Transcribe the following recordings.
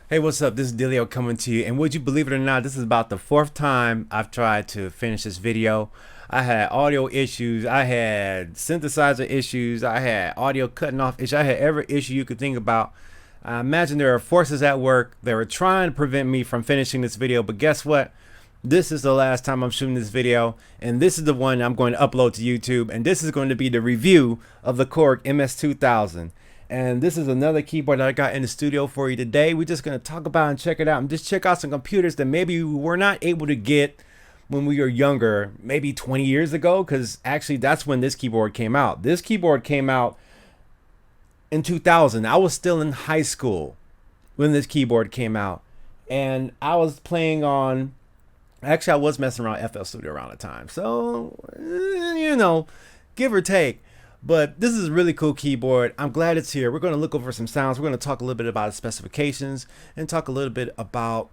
Hey, what's up? This is Dillio coming to you. And would you believe it or not, this is about the fourth time I've tried to finish this video. I had audio issues, I had synthesizer issues, I had audio cutting off issues, I had every issue you could think about. I imagine there are forces at work that were trying to prevent me from finishing this video, but guess what? This is the last time I'm shooting this video, and this is the one I'm going to upload to YouTube, and this is going to be the review of the Korg MS200. And this is another keyboard that I got in the studio for you today. We're just going to talk about and check it out and just check out some computers that maybe we were not able to get when we were younger, maybe 20 years ago, because actually that's when this keyboard came out. This keyboard came out in 2000. I was still in high school when this keyboard came out, and I was playing on, actually I was messing around FL Studio around the time, so you know, give or take. But this is a really cool keyboard. I'm glad it's here. We're going to look over some sounds. We're going to talk a little bit about its specifications and talk a little bit about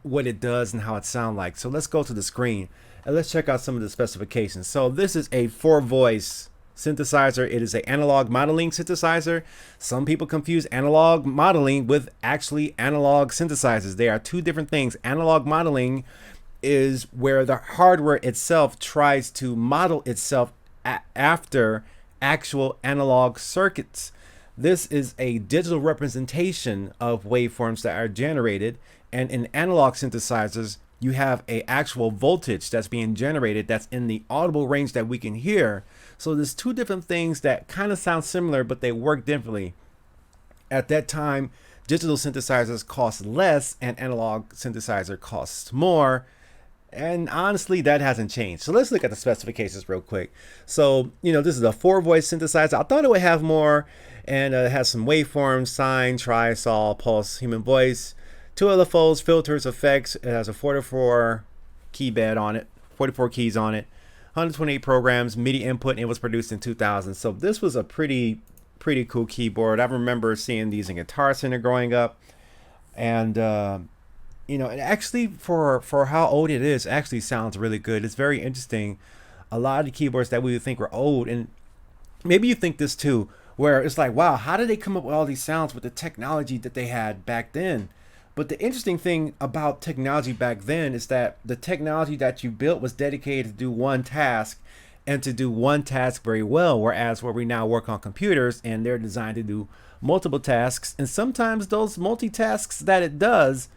what it does and how it sounds like. So let's go to the screen and let's check out some of the specifications. So this is a 4-voice synthesizer. It is an analog modeling synthesizer. Some people confuse analog modeling with actually analog synthesizers. They are two different things. Analog modeling is where the hardware itself tries to model itself after actual analog circuits. This is a digital representation of waveforms that are generated, and in analog synthesizers you have a actual voltage that's being generated that's in the audible range that we can hear. So there's two different things that kind of sound similar, but they work differently. At that time, digital synthesizers cost less and analog synthesizer costs more. And honestly, that hasn't changed. So let's look at the specifications real quick. So, you know, this is a 4-voice synthesizer. I thought it would have more, and it has some waveforms, sine, tri, sol, pulse, human voice, 2 LFOs, filters, effects. It has a 44 key bed on it, 44 keys on it, 128 programs, MIDI input, and it was produced in 2000. So this was a pretty cool keyboard. I remember seeing these in Guitar Center growing up, and you know, it actually, for how old it is, actually sounds really good. It's very interesting. A lot of the keyboards that we would think were old, and maybe you think this too, where it's like, wow, how did they come up with all these sounds with the technology that they had back then? But the interesting thing about technology back then is that the technology that you built was dedicated to do one task, and to do one task very well, whereas where we now work on computers and they're designed to do multiple tasks, and sometimes those multitasks that it does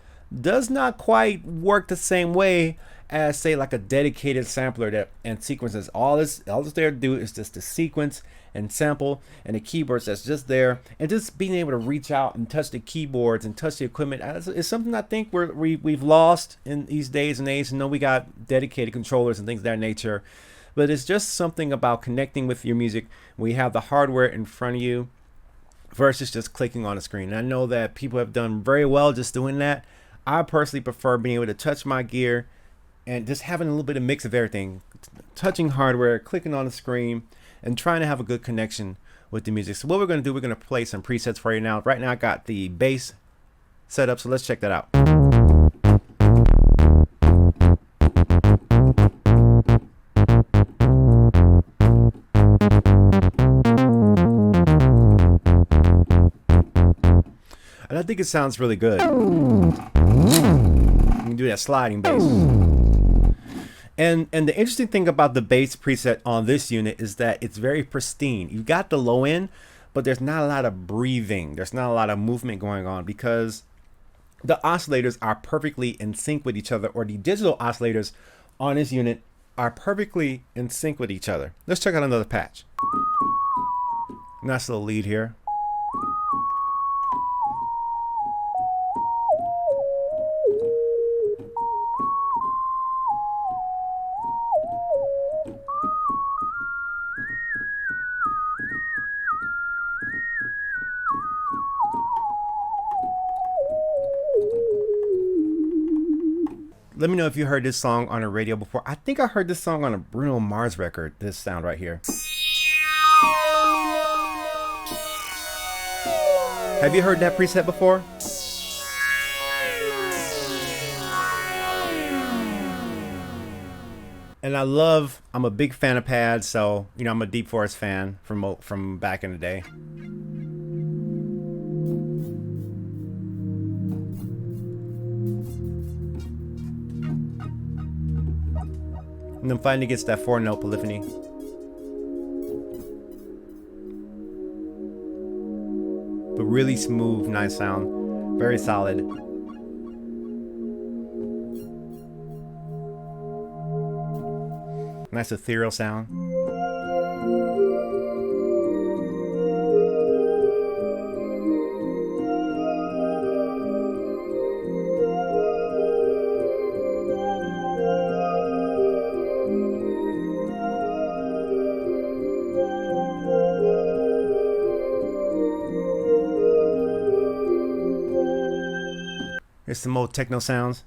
not quite work the same way as, say, like a dedicated sampler that and sequences. All it's there to do is just to sequence and sample, and the keyboards that's just there, and just being able to reach out and touch the keyboards and touch the equipment is something I think we've lost in these days and age. I know we got dedicated controllers and things of that nature, but it's just something about connecting with your music when you have the hardware in front of you versus just clicking on a screen. And I know that people have done very well just doing that. I personally prefer being able to touch my gear and just having a little bit of mix of everything, touching hardware, clicking on the screen, and trying to have a good connection with the music. So what we're going to do, we're going to play some presets for you now. Right now I got the bass set up, so let's check that out. And I think it sounds really good. You can do that sliding bass. And the interesting thing about the bass preset on this unit is that it's very pristine. You've got the low end, but there's not a lot of breathing. There's not a lot of movement going on because the oscillators are perfectly in sync with each other, or the digital oscillators on this unit are perfectly in sync with each other. Let's check out another patch. Nice little lead here. Let me know if you heard this song on a radio before. I think I heard this song on a Bruno Mars record, this sound right here. Have you heard that preset before? And I'm a big fan of pads, so, you know, I'm a Deep Forest fan from back in the day. And then finally gets that 4-note polyphony. But really smooth, nice sound. Very solid. Nice ethereal sound. Here's some more techno sounds.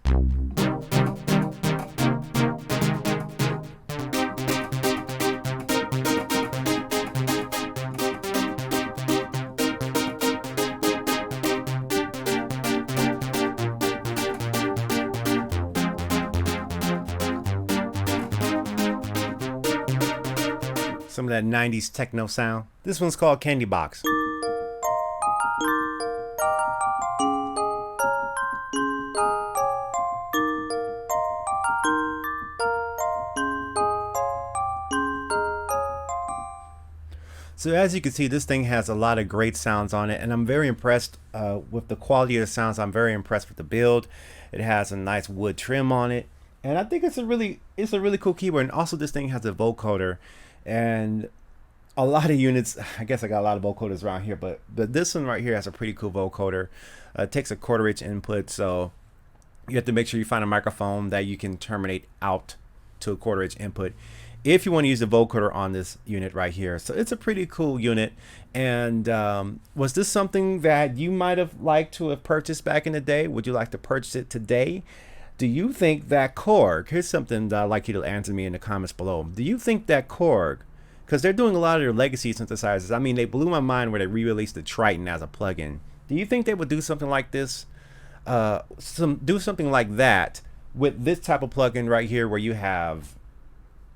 Some of that 90s techno sound. This one's called Candy Box. So as you can see, this thing has a lot of great sounds on it, and I'm very impressed with the quality of the sounds. I'm very impressed with the build. It has a nice wood trim on it, and I think it's a really cool keyboard. And also, this thing has a vocoder, and a lot of units. I guess I got a lot of vocoders around here, but this one right here has a pretty cool vocoder. It takes a 1/4 inch input, so you have to make sure you find a microphone that you can terminate out to a 1/4 inch input if you want to use the vocoder on this unit right here. So it's a pretty cool unit. And was this something that you might have liked to have purchased back in the day? Would you like to purchase it today? Do you think that Korg, here's something that I'd like you to answer me in the comments below. Do you think that Korg, because they're doing a lot of their legacy synthesizers, I mean, they blew my mind where they re-released the Triton as a plugin. Do you think they would do something like this? Do something like that with this type of plugin right here, where you have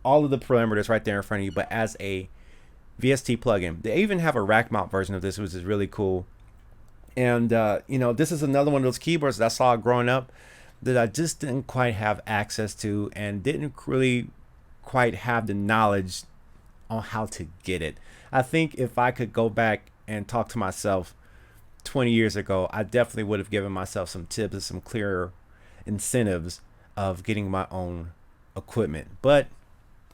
all of the parameters right there in front of you, but as a VST plugin. They even have a rack mount version of this, which is really cool. And you know, this is another one of those keyboards that I saw growing up that I just didn't quite have access to, and didn't really quite have the knowledge on how to get it. I think if I could go back and talk to myself 20 years ago, I definitely would have given myself some tips and some clearer incentives of getting my own equipment. But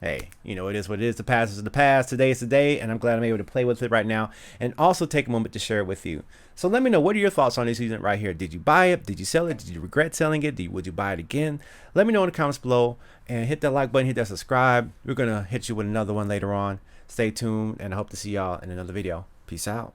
hey, you know, it is what it is. The past is the past. Today is the day, and I'm glad I'm able to play with it right now and also take a moment to share it with you. So let me know, what are your thoughts on this unit right here? Did you buy it? Did you sell it? Did you regret selling it? Would you buy it again? Let me know in the comments below, and hit that like button, hit that subscribe. We're going to hit you with another one later on. Stay tuned, and I hope to see y'all in another video. Peace out.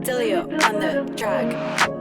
Dillio on the track.